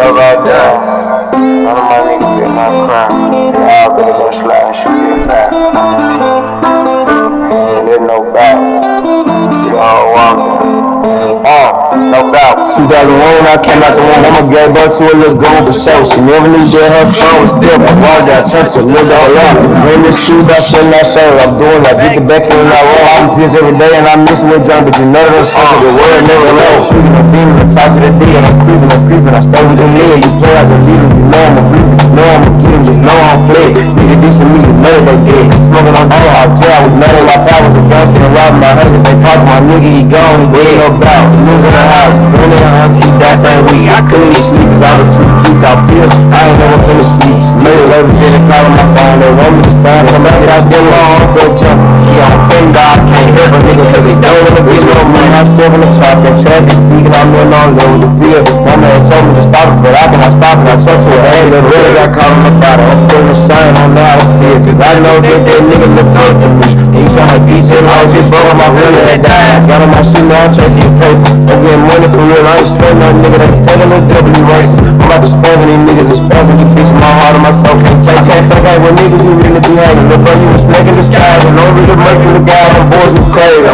about that. None of my niggas did not cry. They all better go slide and shoot their back. And there's no doubt. We all walking. No doubt. 2001 when I came out the womb, I'ma gave birth to a little girl for sure. She never knew that her son was still my water that turned to lived all out. Dream this school, that's when I show. I'm doing like get the back in and I roll. I'm pissed every day and I'm missing with drunk, but you know that I'm shit. The word never knows. Shooting, I'm beaming, the tops of the day, and I'm creeping. I stay with the leader. You play like a leader, you know I'm a creep. You know I'm a king, you know I'm playing. Nigga, this with me, you know that they did. Smoking on all out there, with none of my powers. A gangster and robbing my husband. They parked my nigga, he gone, he ain't no doubt. Losing the house, doing it auntie, that same week. I couldn't even sleep cause I was too geek out pills. I ain't never been asleep. Later, ladies didn't call on my phone. They want me to sign. Come back, get out there, long, go jump. He on fame, dog, I can't help a nigga cause he don't wanna get no money. Myself in the top, that traffic, thinking I'm in on low with the pill. My man told me to stop it, but I cannot stop it. I talked to her, hey, that really got caught on the bottom. I'm feeling the shine, I don't know how to feel. Cause I know that nigga looked up to me. He tryna beat him, I was just broke, my feelings had died. Got on my shit, now I'm chasing your paper. I'm getting money for real, I ain't spending no nigga. They take a little W race. I'm about to spend these niggas, exposing these bitches. My heart and my soul can't take. I can't fake out with niggas who really be hanging. Look, bro, you a snake in disguise. And don't really make you the guy. Them boys who crazy,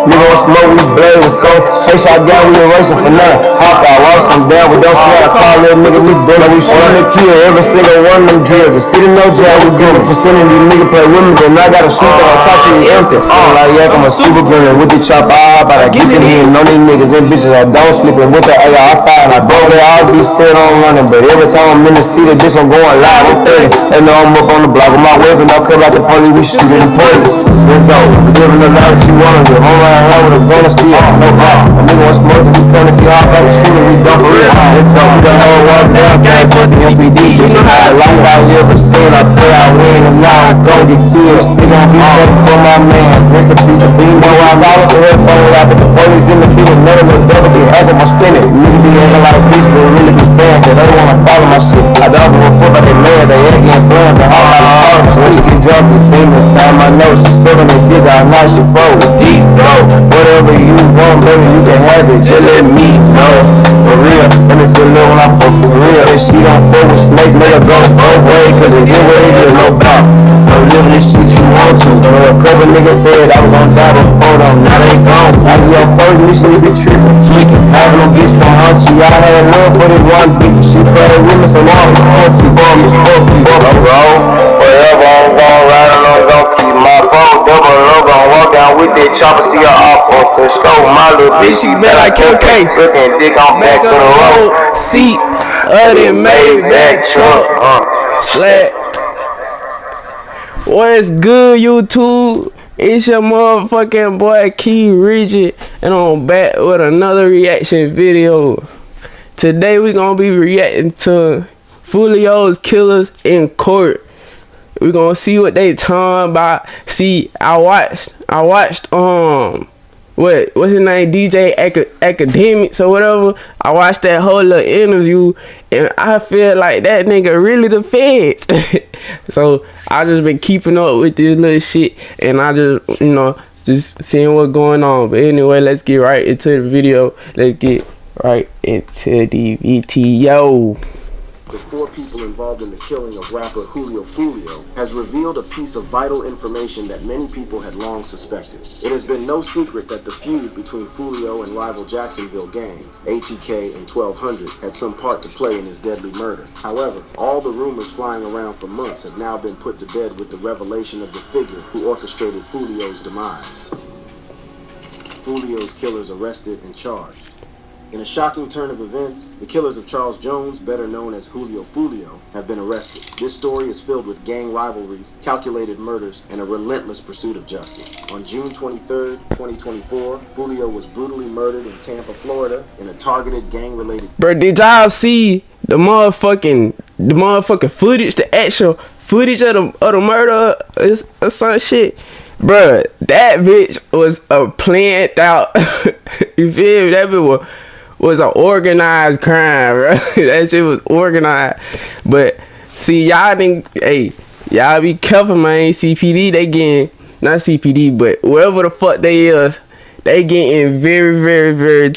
Nigga on smoke, we blazing. So, hey, shot down, we erasing for nothing. Hop out, walk some down, but don't swear. I call little nigga, we bullet. We shooting the kill every single one of them drills. The city no jail, we good. For sending these niggas play with me, then I gotta shoot them. I talk to you empty. Like, yeah, I'm a super green with the chop. I hop out, I get in here. Know these niggas and bitches, I don't sleep with the AR. I fire and I go there. I'll be set on running, but every time I'm in the city, this one going live. I'm thinking, they know I'm up on the block with my weapon. I'll come out the police, we shoot it in police. Let's go. Living the life that you wanna live. I'm riding around with a gun and steel. No problem. A nigga want smoke, we come to get hot by the shooter. We done for real. Let's go. We the whole walk down, gang for the MPD. You know how the life I live and sin. I pray I win, and now I go get killed. Still gon' be ready for my man. Rest a piece of bean. Know I follow the head bone rap, but the police in the beat. Another little double get acting my stomach. Nigga be acting like a bitch, but really be fair. Cause they wanna follow my shit. I don't give a fuck about they man. They ain't getting bland. They all like hard. So when you get drunk, you think the time I know. She sucking the dick, I know she broke. Deep throat. Whatever you want, baby, you can have it. Just let me know. For real. Let me feel little when I fuck for real. If she don't fuck with snakes, make her go both ways. Cause it get what it is, no doubt. Don't live this shit you want to. But a couple niggas said I was gon' die before them. Now they gone. I do your first mission, you be trippin', tweaking. Having no bitch gon' hunt you. I had love for this one bitch. She played with me so long. Fuck you, fuck you. Roll. Forever I'm gon' ride along, gon' keep my phone. Double low, gon' walk down with that chopper. See her off on the stove. My little bitch, she been like KK. Suckin' dick on back to the road. Seat of the Maybach truck. Flat. What's good, YouTube? It's your motherfucking boy Key Rigid, and I'm back with another reaction video. Today we gonna be reacting to Foolio'S killers in court. We gonna see what they talking about. See, I watched what's his name, DJ Academics or whatever. I watched that whole little interview, and I feel like that nigga really the feds. So I just been keeping up with this little shit, and I just, just seeing what's going on. But anyway, let's get right into the video. Let's get right into the video. The 4 people involved in the killing of rapper Foolio has revealed a piece of vital information that many people had long suspected. It has been no secret that the feud between Foolio and rival Jacksonville gangs, ATK and 1200, had some part to play in his deadly murder. However, all the rumors flying around for months have now been put to bed with the revelation of the figure who orchestrated Foolio's demise. Foolio's killers arrested and charged. In a shocking turn of events, the killers of Charles Jones, better known as Foolio, have been arrested. This story is filled with gang rivalries, calculated murders, and a relentless pursuit of justice. On June 23, 2024, Foolio was brutally murdered in Tampa, Florida, in a targeted gang-related... Bro, did y'all see the motherfucking footage, the actual footage of the murder or some shit? Bro, that bitch was a planned out. You feel me? That bitch was an organized crime, bro. That shit was organized. But see, y'all think, hey, y'all be careful, man. CPD, they getting, not CPD, but whatever the fuck they is, they getting very, very, very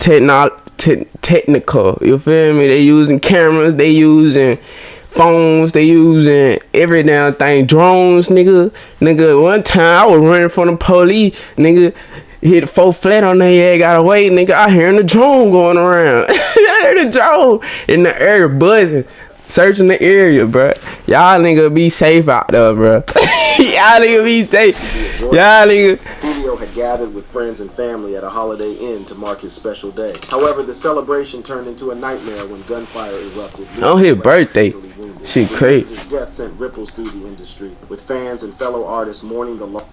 technical. You feel me? They using cameras. They using phones. They using every damn thing. Drones, nigga. Nigga, one time I was running from the police. Nigga, hit the 4 flat on their head. Got away, nigga. I hearing the drone going around. I heard the drone in the air buzzing. Searching the area, bro. Y'all nigga be safe out there, bro. Y'all nigga be safe. Y'all nigga. Foolio had gathered with friends and family at a Holiday Inn to mark his special day. However, the celebration turned into a nightmare when gunfire erupted. On his birthday. Shit crazy. His death sent ripples through the industry, with fans and fellow artists mourning the loss.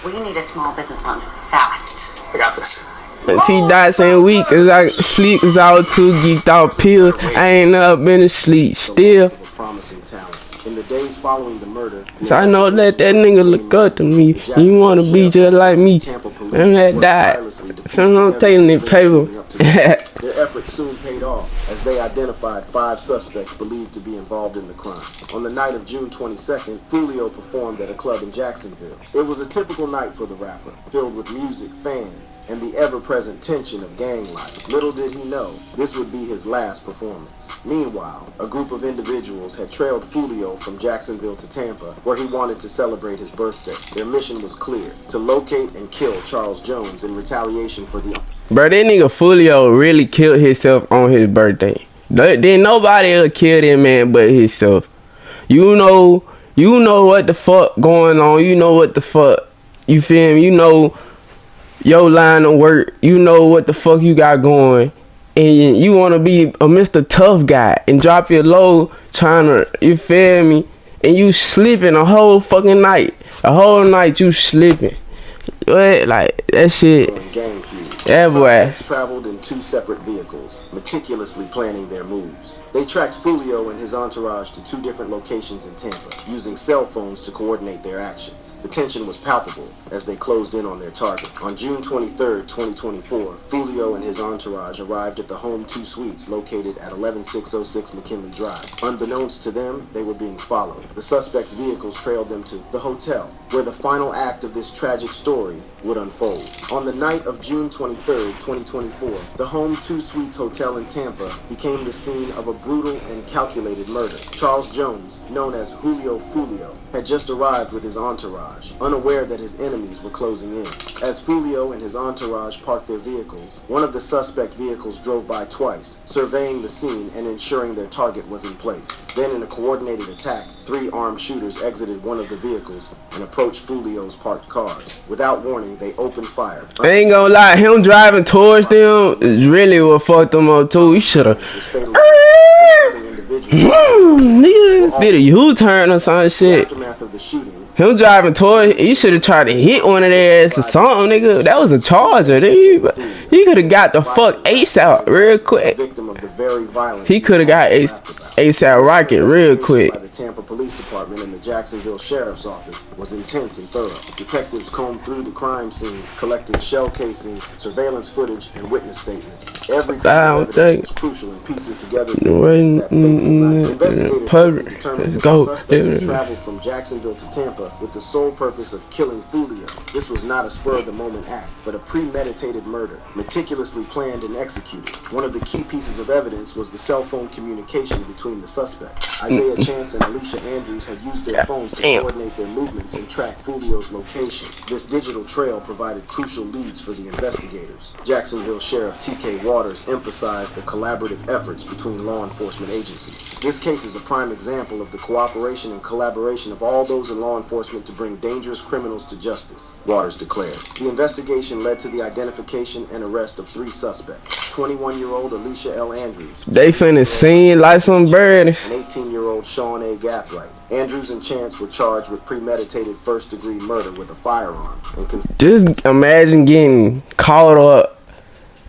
We need a small business loan fast. I got this. And T-Dot saying weak cause I sleep cause I was too geeked out pills. I ain't never been asleep still. Promising talent. In the days following the murder, so I know that nigga look up to me. You wanna be just like me. And that died. So I'm taking the paper. Their efforts soon paid off as they identified 5 suspects believed to be involved in the crime. On the night of June 22nd, Foolio performed at a club in Jacksonville. It was a typical night for the rapper, filled with music, fans, and the ever-present tension of gang life. Little did he know, this would be his last performance. Meanwhile, a group of individuals had trailed Foolio from Jacksonville to Tampa, where he wanted to celebrate his birthday. Their mission was clear, to locate and kill Charles Jones in retaliation for the... Bro, that nigga Foolio really killed himself on his birthday. Then nobody else killed him, man, but himself. You know what the fuck going on. You know what the fuck, you feel me? You know your line of work. You know what the fuck you got going. And you want to be a Mr. Tough Guy and drop your low trying to, you feel me? And you sleeping a whole fucking night. A whole night you sleeping. What? Like, that shit. Yeah, boy. Suspects traveled in 2 separate vehicles, meticulously planning their moves. They tracked Foolio and his entourage to 2 different locations in Tampa, using cell phones to coordinate their actions. The tension was palpable as they closed in on their target. On June 23rd, 2024, Foolio and his entourage arrived at the Home 2 Suites located at 11606 McKinley Drive. Unbeknownst to them, they were being followed. The suspects' vehicles trailed them to the hotel, where the final act of this tragic story would unfold. On the night of June 23rd, 2024, the Home 2 Suites Hotel in Tampa became the scene of a brutal and calculated murder. Charles Jones, known as Julio Foolio, had just arrived with his entourage, unaware that his enemies were closing in. As Foolio and his entourage parked their vehicles, one of the suspect vehicles drove by twice, surveying the scene and ensuring their target was in place. Then, in a coordinated attack, 3 armed shooters exited one of the vehicles and approached Foolio's parked cars. Without warning, they opened fire. I ain't gonna lie, him driving towards them is really what fucked them up too. He should've nigga did a U-turn or some shit. Aftermath of the shooting, Him driving towards, he should have tried to hit one of their ass or something, nigga. That was a charger. He could have got the fuck Ace out real quick. He could have got Ace out rocket real quick. By the Tampa Police Department and the Jacksonville Sheriff's Office was intense and thorough. Detectives combed through the crime scene, collecting shell casings, surveillance footage, and witness statements. Every piece of evidence was crucial in piecing together the events that fateful night. Investigators determined that the suspects had traveled from Jacksonville to Tampa with the sole purpose of killing Foolio. This was not a spur-of-the-moment act, but a premeditated murder, meticulously planned and executed. One of the key pieces of evidence was the cell phone communication between the suspects. Isaiah Chance and Alicia Andrews had used their phones to coordinate their movements and track Foolio's location. This digital trail provided crucial leads for the investigators. Jacksonville Sheriff T.K. Waters emphasized the collaborative efforts between law enforcement agencies. This case is a prime example of the cooperation and collaboration of all those in law enforcement to bring dangerous criminals to justice, Waters declared. The investigation led to the identification and arrest of 3 suspects. 21-year-old Alicia L. Andrews. They finna sing like some bird. And 18-year-old Sean A. Gathright. Andrews and Chance were charged with premeditated first-degree murder with a firearm. Just imagine getting caught up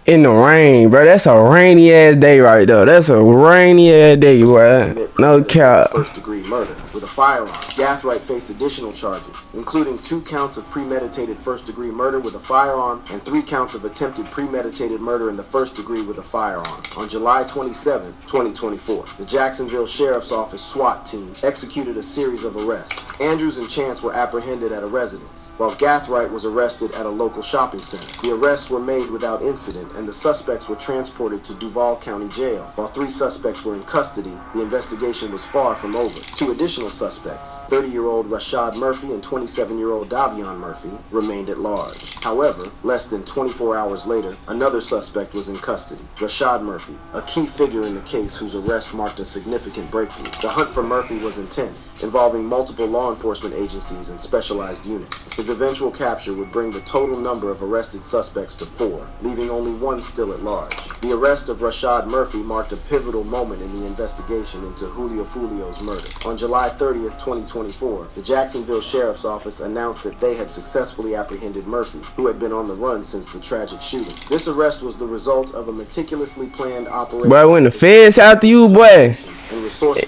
in the rain, bro. That's a rainy ass day right there. That's a rainy ass day, bro. No cap. First-degree murder. with a firearm. Gathright faced additional charges, including 2 counts of premeditated first-degree murder with a firearm and 3 counts of attempted premeditated murder in the first degree with a firearm. On July 27, 2024, the Jacksonville Sheriff's Office SWAT team executed a series of arrests. Andrews and Chance were apprehended at a residence, while Gathright was arrested at a local shopping center. The arrests were made without incident, and the suspects were transported to Duval County Jail. While 3 suspects were in custody, the investigation was far from over. 2 additional suspects, 30-year-old Rashad Murphy and 27-year-old Davion Murphy, remained at large. However, less than 24 hours later, another suspect was in custody, Rashad Murphy, a key figure in the case whose arrest marked a significant breakthrough. The hunt for Murphy was intense, involving multiple law enforcement agencies and specialized units. His eventual capture would bring the total number of arrested suspects to 4, leaving only 1 still at large. The arrest of Rashad Murphy marked a pivotal moment in the investigation into Foolio'S murder. On July 30th, 2024, the Jacksonville Sheriff's Office announced that they had successfully apprehended Murphy, who had been on the run since the tragic shooting. This arrest was the result of a meticulously planned operation. Boy, when the feds after you, boy,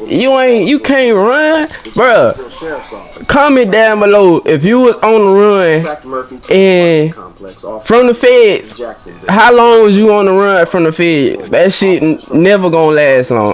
you can't run, bro. Comment down below if you was on the run and from the feds. How long was you on the run from the feds? That shit never gonna last long.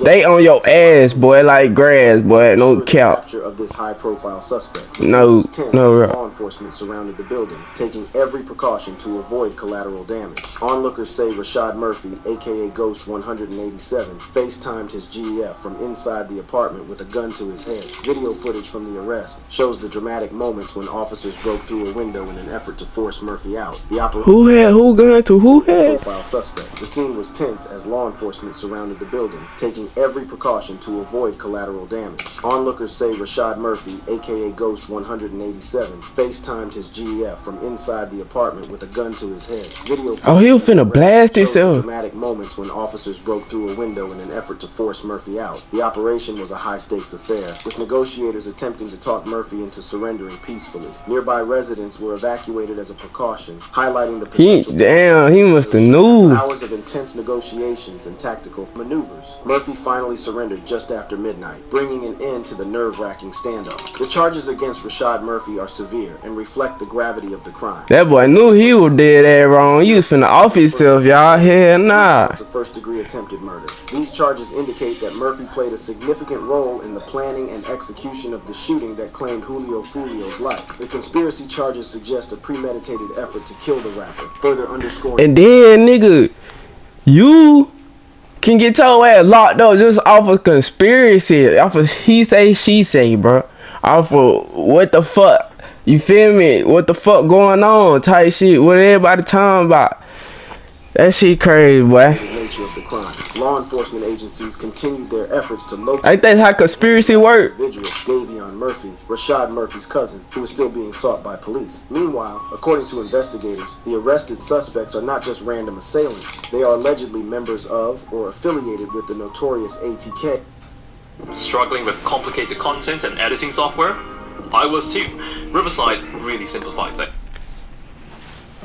They on your ass, boy, like grass, boy. No cap. Of this high-profile suspect. No. Law enforcement surrounded the building, taking every precaution to avoid collateral damage. Onlookers say Rashad Murphy, aka Ghost 187, FaceTimed his GEF from inside the apartment with a gun to his head. Video footage from the arrest shows the dramatic moments when officers broke through a window in an effort to force Murphy out. The who gun to who head? Profile suspect. The scene was tense as law enforcement surrounded the building, taking every precaution to avoid collateral damage. Onlookers say Rashad Murphy, aka Ghost 187, FaceTimed his GEF from inside the apartment with a gun to his head. Video he was finna blast himself. Dramatic moments when officers broke through a window in an effort to force Murphy out. The operation was a high-stakes affair, with negotiators attempting to talk Murphy into surrendering peacefully. Nearby residents were evacuated as a precaution, highlighting the potential. He must have knew. Hours of intense negotiations and tactical maneuvers. Murphy finally surrendered just after midnight, bringing an end to the nerve-wracking standoff. The charges against Rashad Murphy are severe and reflect the gravity of the crime. That boy knew he was dead ass wrong. He was finna off himself, y'all. Hell nah. It's a first-degree attempted murder. These charges indicate that Murphy played a significant role in the planning and execution of the shooting that claimed Foolio's life. The conspiracy charges suggest a premeditated effort to kill the rapper, further underscoring. And then, nigga, you can get your ass locked up just off of conspiracy, off of he say, she say, bro. Off of what the fuck, you feel me? What the fuck going on type shit, what everybody talking about. That shit crazy, boy. The nature of the crime. Law enforcement agencies continued their efforts to locate. I think that's how conspiracy work. Davion Murphy, Rashad Murphy's cousin, who is still being sought by police. Meanwhile, according to investigators, the arrested suspects are not just random assailants. They are allegedly members of or affiliated with the notorious ATK. Struggling with complicated content and editing software? I was too. Riverside really simplified things.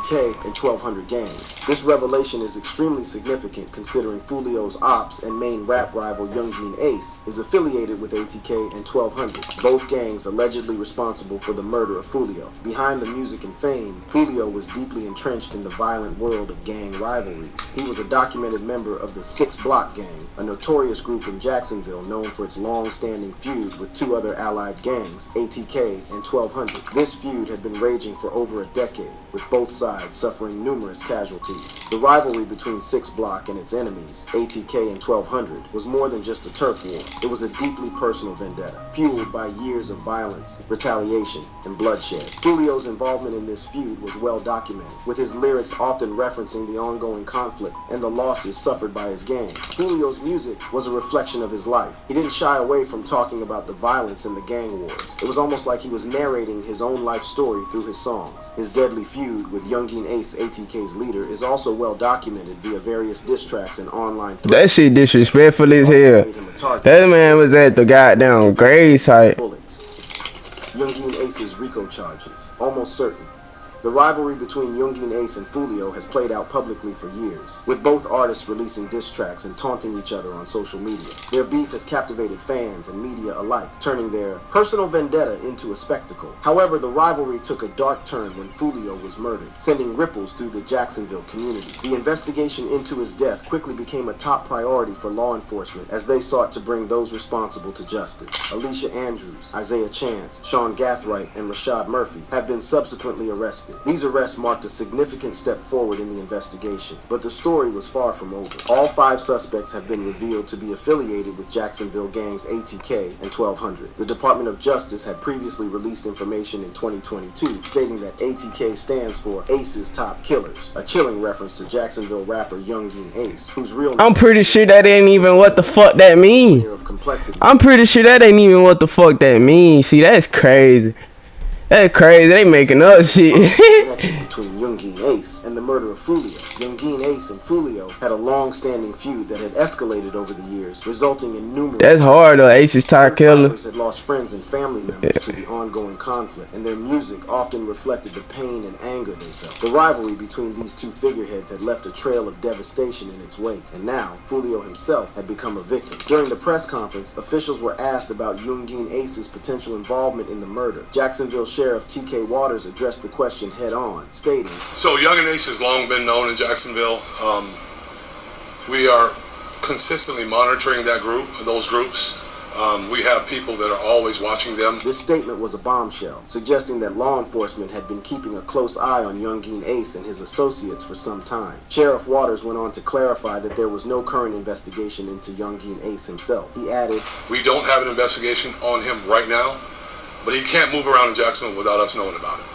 And 1200 gangs. This revelation is extremely significant considering Foolio'S ops and main rap rival Youngin Ace is affiliated with ATK and 1200, both gangs allegedly responsible for the murder of Foolio. Behind the music and fame, Foolio was deeply entrenched in the violent world of gang rivalries. He was a documented member of the 6 Block Gang, a notorious group in Jacksonville known for its long-standing feud with 2 other allied gangs, ATK and 1200. This feud had been raging for over a decade, with both sides suffering numerous casualties. The rivalry between 6 Block and its enemies, ATK and 1200, was more than just a turf war. It was a deeply personal vendetta, fueled by years of violence, retaliation, and bloodshed. Foolio's involvement in this feud was well documented, with his lyrics often referencing the ongoing conflict and the losses suffered by his gang. Foolio's music was a reflection of his life. He didn't shy away from talking about the violence and the gang wars. It was almost like he was narrating his own life story through his songs. His deadly feud with Youngin Ace, ATK's leader, is also well documented via various diss tracks and online threats. That shit disrespectful as hell. That man was at the goddamn grave site. Youngin Ace's RICO charges, almost certain. The rivalry between Youngin Ace and Foolio has played out publicly for years, with both artists releasing diss tracks and taunting each other on social media. Their beef has captivated fans and media alike, turning their personal vendetta into a spectacle. However, the rivalry took a dark turn when Foolio was murdered, sending ripples through the Jacksonville community. The investigation into his death quickly became a top priority for law enforcement as they sought to bring those responsible to justice. Alicia Andrews, Isaiah Chance, Sean Gathright, and Rashad Murphy have been subsequently arrested. These arrests marked a significant step forward in the investigation, but the story was far from over. All 5 suspects have been revealed to be affiliated with Jacksonville gangs ATK and 1200. The Department of Justice had previously released information in 2022 stating that ATK stands for Ace's Top Killers, a chilling reference to Jacksonville rapper Youngin Ace, whose real name I'm pretty sure that ain't even what the fuck that mean. I'm pretty sure that ain't even what the fuck that means. See, that's crazy. That's crazy. They making up shit. Connection between Youngin Ace and the murder of Foolio. Youngin Ace and Foolio had a long-standing feud that had escalated over the years, resulting in numerous. That's hard though. Ace's Top Killer. Had lost friends and family members to the ongoing conflict, and their music often reflected the pain and anger they felt. The rivalry between these two figureheads had left a trail of devastation in its wake, and now Foolio himself had become a victim. During the press conference, officials were asked about Youngin Ace's potential involvement in the murder. Jacksonville Sheriff T.K. Waters addressed the question head-on, stating, "So Youngin Ace has long been known in Jacksonville. We are consistently monitoring those groups. We have people that are always watching them." This statement was a bombshell, suggesting that law enforcement had been keeping a close eye on Youngin Ace and his associates for some time. Sheriff Waters went on to clarify that there was no current investigation into Youngin Ace himself. He added, "We don't have an investigation on him right now, but he can't move around in Jacksonville without us knowing about it.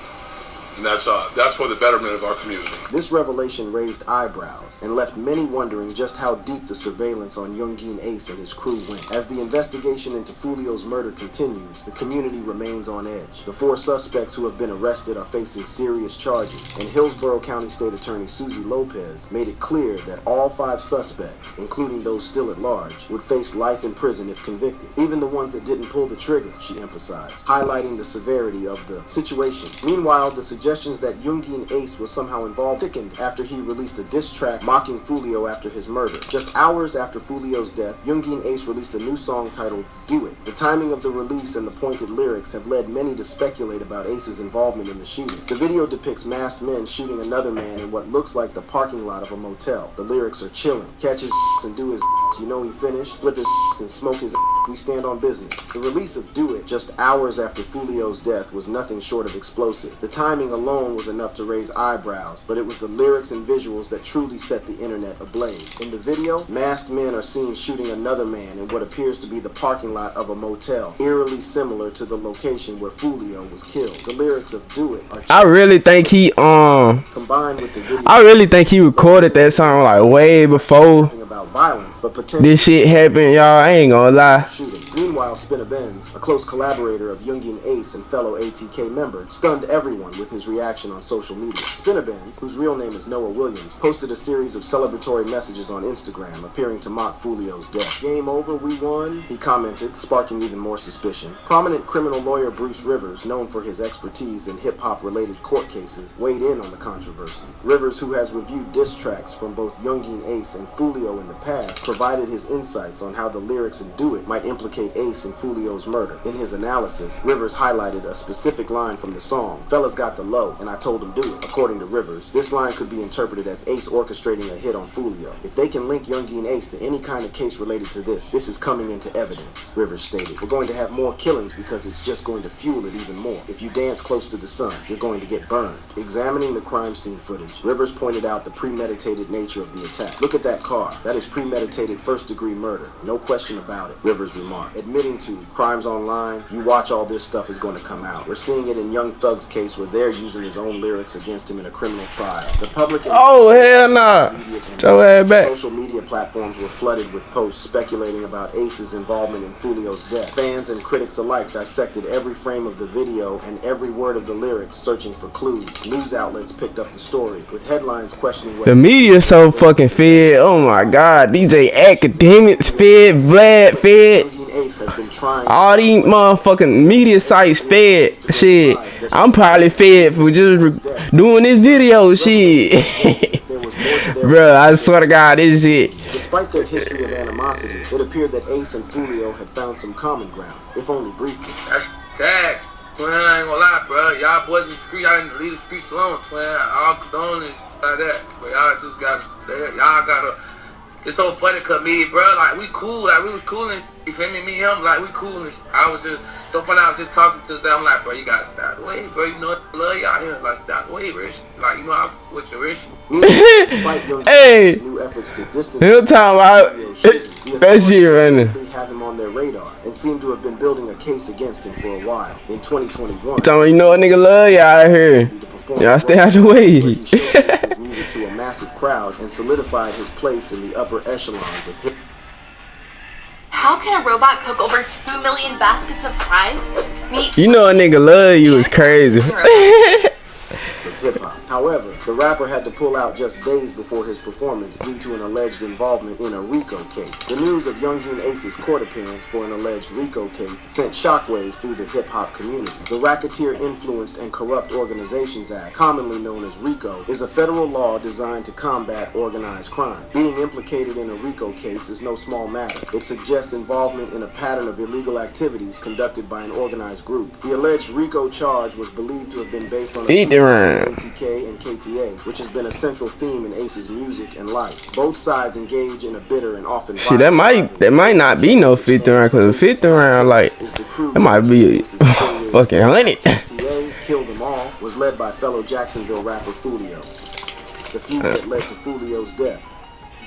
And that's for the betterment of our community." This revelation raised eyebrows and left many wondering just how deep the surveillance on Youngin Ace and his crew went. As the investigation into Foolio's murder continues, the community remains on edge. The 4 suspects who have been arrested are facing serious charges, and Hillsborough County State Attorney Susie Lopez made it clear that all 5 suspects, including those still at large, would face life in prison if convicted. Even the ones that didn't pull the trigger, she emphasized, highlighting the severity of the situation. Meanwhile, the suggestions that Youngin Ace was somehow involved thickened after he released a diss track mocking Foolio after his murder. Just hours after Foolio's death, Youngin Ace released a new song titled Do It. The timing of the release and the pointed lyrics have led many to speculate about Ace's involvement in the shooting. The video depicts masked men shooting another man in what looks like the parking lot of a motel. The lyrics are chilling. Catch his and do his you know he finished. Flip his and smoke his we stand on business. The release of Do It just hours after Foolio's death was nothing short of explosive. The timing alone was enough to raise eyebrows, but it was the lyrics and visuals that truly set the internet ablaze. In the video, masked men are seen shooting another man in what appears to be the parking lot of a motel, eerily similar to the location where Foolio was killed. The lyrics of Do It are I really think he combined with the video. I really think he recorded that song like way before about violence, but this shit happened, y'all. I ain't gonna lie. Shooting. Meanwhile, Spinner Benz, a close collaborator of Youngin Ace and fellow ATK member, stunned everyone with his reaction on social media. Spinner Benz, whose real name is Noah Williams, posted a series of celebratory messages on Instagram appearing to mock Foolio's death. "Game over, we won," he commented, sparking even more suspicion. Prominent criminal lawyer Bruce Rivers, known for his expertise in hip-hop related court cases, weighed in on the controversy. Rivers, who has reviewed diss tracks from both Youngin Ace and Foolio in the past, provided his insights on how the lyrics in Do It might implicate Ace in Foolio's murder. In his analysis, Rivers highlighted a specific line from the song, "Fellas got the low, and I told him do it." According to Rivers, this line could be interpreted as Ace orchestrating a hit on Foolio. "If they can link Youngin Ace to any kind of case related to this is coming into evidence," Rivers stated. "We're going to have more killings because it's just going to fuel it even more. If you dance close to the sun, you're going to get burned." Examining the crime scene footage, Rivers pointed out the premeditated nature of the attack. "Look at that car. That is premeditated first-degree murder. No question about it," Rivers remarked. Admitting to crimes online, you watch all this stuff is going to come out. We're seeing it in Young Thug's case where they're using his own lyrics against him in a criminal trial. The public hell nah. Social media platforms were flooded with posts speculating about Ace's involvement in Foolio's death. Fans and critics alike dissected every frame of the video and every word of the lyrics, searching for clues. News outlets picked up the story, with headlines questioning whether the media so fucking fed. Oh my god, DJ Academics fed, Vlad fed. Youngin Ace has been trying all these motherfucking media sites fed shit. I'm probably fed for just doing this video shit. Bro, I swear to God, this shit. Despite their history of animosity, it appeared that Ace and Foolio had found some common ground, if only briefly. That's sad. Twin, I ain't gonna lie, bro. Y'all boys in the street, y'all need to leave the streets alone, twin. All condone is like that. But y'all just y'all gotta. It's so funny, cause me, bro, like we cool, like we was cool and you feel me? Me, him, like we cool and I was just, so funny, I was just talking to them, I'm like, bro, you gotta stop the way, bro, you know, I love y'all here, like stop the way, bro. Like, you know, what's your issue? Despite Young Ace's new efforts to distance himself about that shit right now. Have him on their radar and seem to have been building a case against him for a while. In 2021, you talking about, you know, a nigga love y'all out here. Y'all stay out the way. He showcased his music to a massive crowd and solidified his place in the upper echelons of hip. How can a robot cook over 2 million baskets of fries? You know a nigga love you is crazy. Of hip-hop. However, the rapper had to pull out just days before his performance due to an alleged involvement in a RICO case. The news of Young Ace's court appearance for an alleged RICO case sent shockwaves through the hip-hop community. The Racketeer Influenced and Corrupt Organizations Act, commonly known as RICO, is a federal law designed to combat organized crime. Being implicated in a RICO case is no small matter. It suggests involvement in a pattern of illegal activities conducted by an organized group. The alleged RICO charge was believed to have been based on a ATK and KTA, which has been a central theme in Ace's music and life. Both sides engage in a bitter and often see, that might not be no 50 round, because a 50 round, like, that might be fucking 100. KTA, Kill Them All, was led by fellow Jacksonville rapper Foolio. The feud that led to Foolio's death.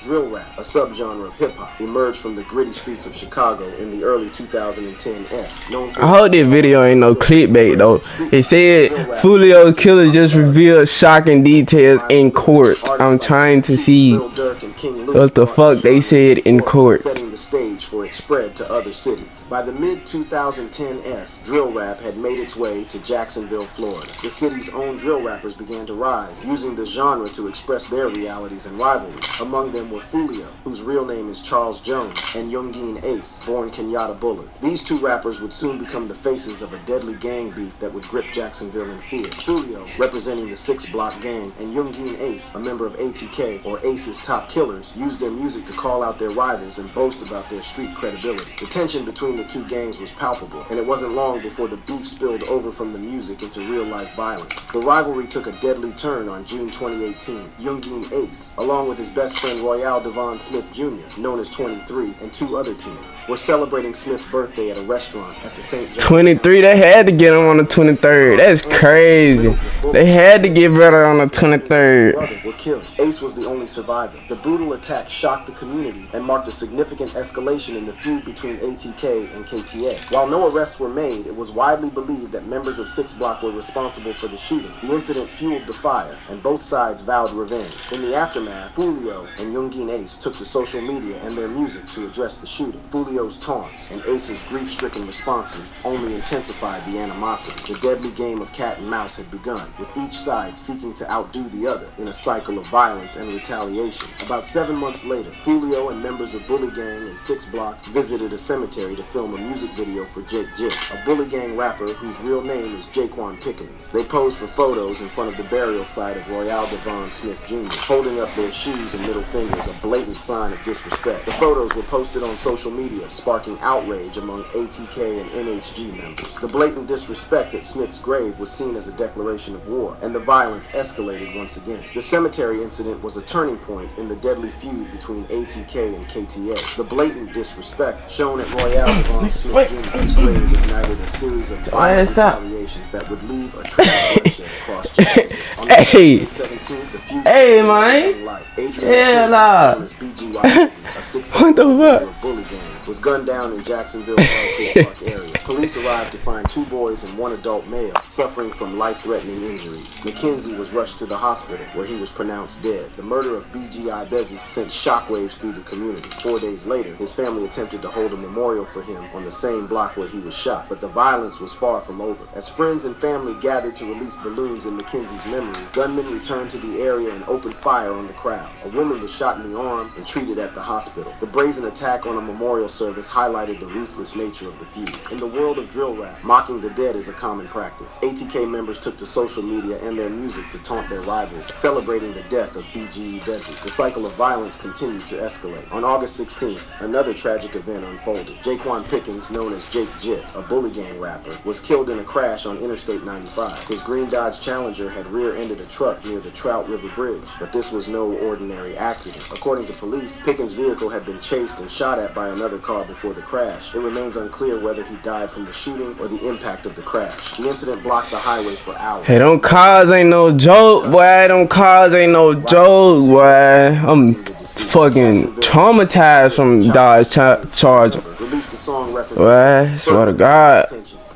Drill rap, a subgenre of hip-hop, emerged from the gritty streets of Chicago in the early 2010s. I hope this video ain't no clickbait though. It said Foolio's killer just revealed shocking details in court. I'm trying to see what the fuck they said in court. Setting the stage for its spread to other cities. By the mid-2010s, drill rap had made its way to Jacksonville, Florida. The city's own drill rappers began to rise, using the genre to express their realities and rivalries. Among them were Foolio, whose real name is Charles Jones, and Young Ace, born Kenyatta Bullard. These two rappers would soon become the faces of a deadly gang beef that would grip Jacksonville in fear. Foolio, representing the 6 Block Gang, and Young Ace, a member of ATK, or Ace's top killers, used their music to call out their rivals and boast about their street credibility. The tension between the two gangs was palpable, and it wasn't long before the beef spilled over from the music into real-life violence. The rivalry took a deadly turn on June 2018. Young Ace, along with his best friend Royale Devon Smith Jr., known as 23, and 2 other teens, were celebrating Smith's birthday at a restaurant at the St. John's. 23, they had to get him on the 23rd. That's crazy. They had to get brother on the 23rd. Were killed. Ace was the only survivor. The brutal attack shocked the community and marked a significant escalation in the feud between ATK and KTA. While no arrests were made, it was widely believed that members of 6 Block were responsible for the shooting. The incident fueled the fire, and both sides vowed revenge. In the aftermath, Foolio and Young Ace took to social media and their music to address the shooting. Foolio's taunts and Ace's grief-stricken responses only intensified the animosity. The deadly game of cat and mouse had begun, with each side seeking to outdo the other in a cycle of violence and retaliation. About 7 months later, Foolio and members of Bully Gang and 6 Block visited a cemetery to film a music video for Jake Jill, a Bully Gang rapper whose real name is Jaquan Pickens. They posed for photos in front of the burial site of Royale Devon Smith Jr., holding up their shoes and middle fingers, a blatant sign of disrespect. The photos were posted on social media, sparking outrage among ATK and NHG members. The blatant disrespect at Smith's grave was seen as a declaration of war, and the violence escalated once again. The cemetery incident was a turning point in the deadly feud between ATK and KTA. The blatant disrespect shown at Royale Devon Smith Jr.'s grave ignited a series of violent retaliations that would leave a trail of bloodshed across Jacksonville. On May 17th, the feud man. Adrian known as BGY, a 16-year-old member of Bully Gang, was gunned down in Jacksonville's Arcade Park area. Police arrived to find 2 boys and 1 adult male suffering from life-threatening injuries. Mackenzie was rushed to the hospital, where he was pronounced dead. The murder of BGI Bezzy sent shockwaves through the community. 4 days later, his family attempted to hold a memorial for him on the same block where he was shot, but the violence was far from over. As friends and family gathered to release balloons in Mackenzie's memory, gunmen returned to the area area and opened fire on the crowd. A woman was shot in the arm and treated at the hospital. The brazen attack on a memorial service highlighted the ruthless nature of the feud. In the world of drill rap, mocking the dead is a common practice. ATK members took to social media and their music to taunt their rivals, celebrating the death of BG Bezzy. The cycle of violence continued to escalate. On August 16th, another tragic event unfolded. Jaquan Pickens, known as Jake Jit, a bully gang rapper, was killed in a crash on Interstate 95. His green Dodge Challenger had rear-ended a truck near the Trout River Bridge, but this was no ordinary accident. According to police, Pickens' vehicle had been chased and shot at by another car before the crash. It remains unclear whether he died from the shooting or the impact of the crash. The incident blocked the highway for hours. Hey, them cars ain't no joke, boy. Them cars ain't no joke, boy. I'm fucking traumatized from Dodge Charger. Released a song referencing Boy, swear to God.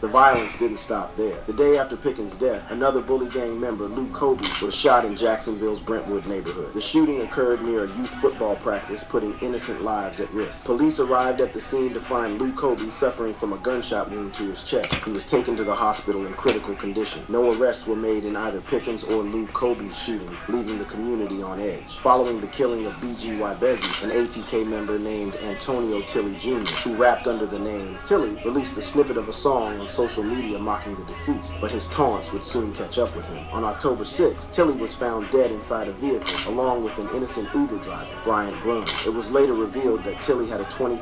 The violence didn't stop there. The day after Pickens' death, another bully gang member, Luke Kobe, was shot in Jacksonville's Brentwood neighborhood. The shooting occurred near a youth football practice, putting innocent lives at risk. Police arrived at the scene to find Luke Kobe suffering from a gunshot wound to his chest. He was taken to the hospital in critical condition. No arrests were made in either Pickens or Luke Kobe's shootings, leaving the community on edge. Following the killing of BG Bezzy, an ATK member named Antonio Tilly Jr., who rapped under the name Tilly, released a snippet of a song on social media mocking the deceased, but his taunts would soon catch up with him. On October 6th, Tilly was found dead inside a vehicle, along with an innocent Uber driver, Bryant Grun. It was later revealed that Tilly had a $20,000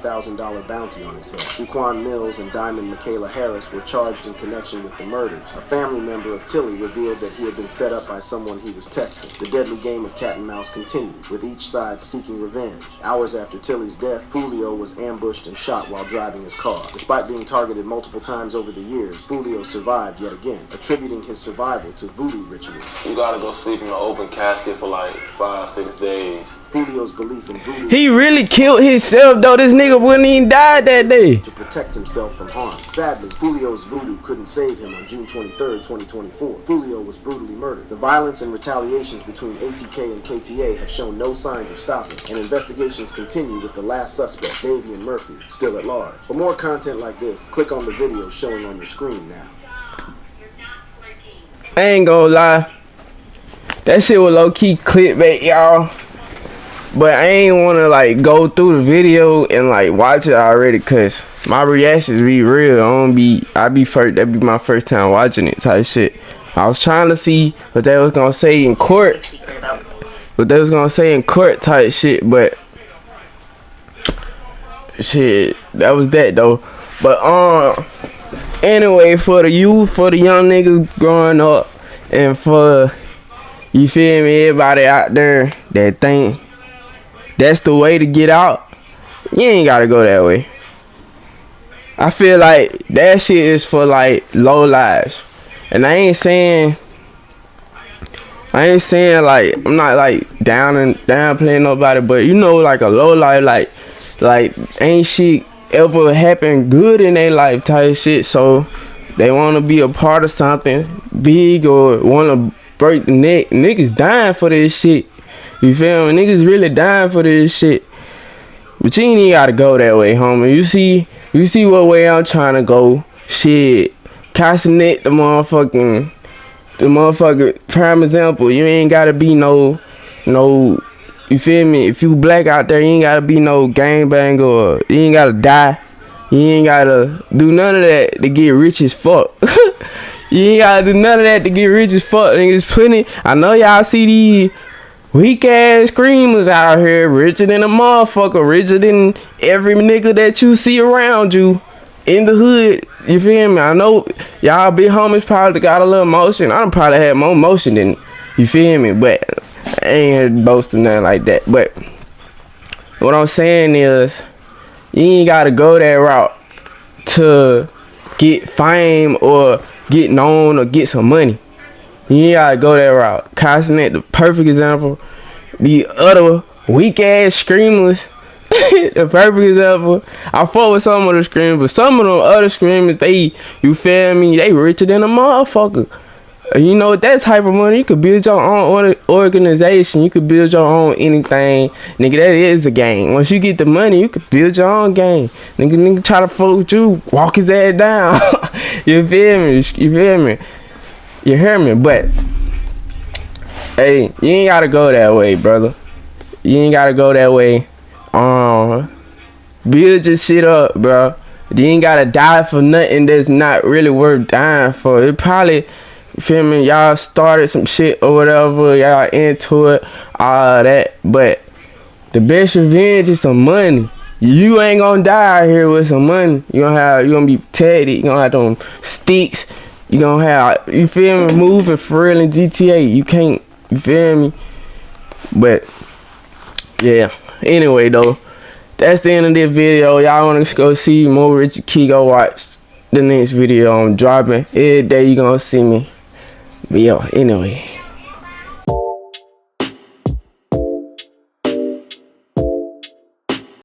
bounty on his head. Jaquan Mills and Diamond Michaela Harris were charged in connection with the murders. A family member of Tilly revealed that he had been set up by someone he was texting. The deadly game of cat and mouse continued, with each side seeking revenge. Hours after Tilly's death, Foolio was ambushed and shot while driving his car. Despite being targeted multiple times over the years, Foolio survived yet again, attributing his survival to voodoo rituals. You gotta go sleep in an open casket for like 5-6 days. Foolio's belief in voodoo. He really killed himself though. This nigga wouldn't even die that day. To protect himself from harm. Sadly, Foolio's voodoo couldn't save him on June 23rd, 2024. Foolio was brutally murdered. The violence and retaliations between ATK and KTA have shown no signs of stopping, and investigations continue with the last suspect, Davian Murphy, still at large. For more content like this, click on the video showing on your screen now. I ain't gonna lie. That shit was low-key clickbait, y'all. But I ain't wanna like go through the video and like watch it already, cause my reactions be real. I be first. That be my first time watching it type shit. I was trying to see what they was gonna say in court. What they was gonna say in court type shit, but shit, that was that though. But anyway, for the youth, for the young niggas growing up, and for, you feel me, everybody out there that think that's the way to get out, you ain't gotta go that way. I feel like that shit is for like low lives. And I ain't saying like, I'm not like downplaying nobody, but you know, like a low life, like ain't shit ever happen good in their life type shit, so they wanna be a part of something big or wanna break the neck. Niggas dying for this shit. You feel me? Niggas really dying for this shit. But you ain't even gotta go that way, homie. You see what way I'm trying to go. Shit. Castanet, the motherfucker prime example. You ain't gotta be no, you feel me? If you black out there, you ain't gotta be no gangbang, or you ain't gotta die. You ain't gotta do none of that to get rich as fuck. You ain't gotta do none of that to get rich as fuck. Niggas plenty. I know y'all see these weak ass screamers out here, richer than a motherfucker, richer than every nigga that you see around you in the hood. You feel me? I know y'all big homies probably got a little motion. I done probably had more motion than, you feel me? But I ain't here boasting nothing like that. But what I'm saying is, you ain't gotta go that route to get fame or get known or get some money. You ain't gotta go that route. Castanet, the perfect example. The other weak ass screamers, the perfect example. I fought with some of the screamers, but some of them other screamers, you feel me, they richer than a motherfucker. You know, with that type of money, you could build your own organization. You could build your own anything. Nigga, that is a game. Once you get the money, you could build your own game. Nigga try to fuck with you, walk his ass down. You feel me? You feel me? You hear me? But Hey, you ain't gotta go that way, brother. You ain't gotta go that way. Build your shit up, bro. You ain't gotta die for nothing that's not really worth dying for. It probably, you feel me, y'all started some shit or whatever, y'all into it, all that. But the best revenge is some money. You ain't gonna die out here with some money. You gonna be protected. You gonna have them sticks. You gonna have, you feel me, moving for real in GTA. You can't, you feel me? But yeah. Anyway though, that's the end of this video. Y'all wanna go see more Richard Key, go watch the next video I'm dropping. Every day you gonna see me. But yo, anyway.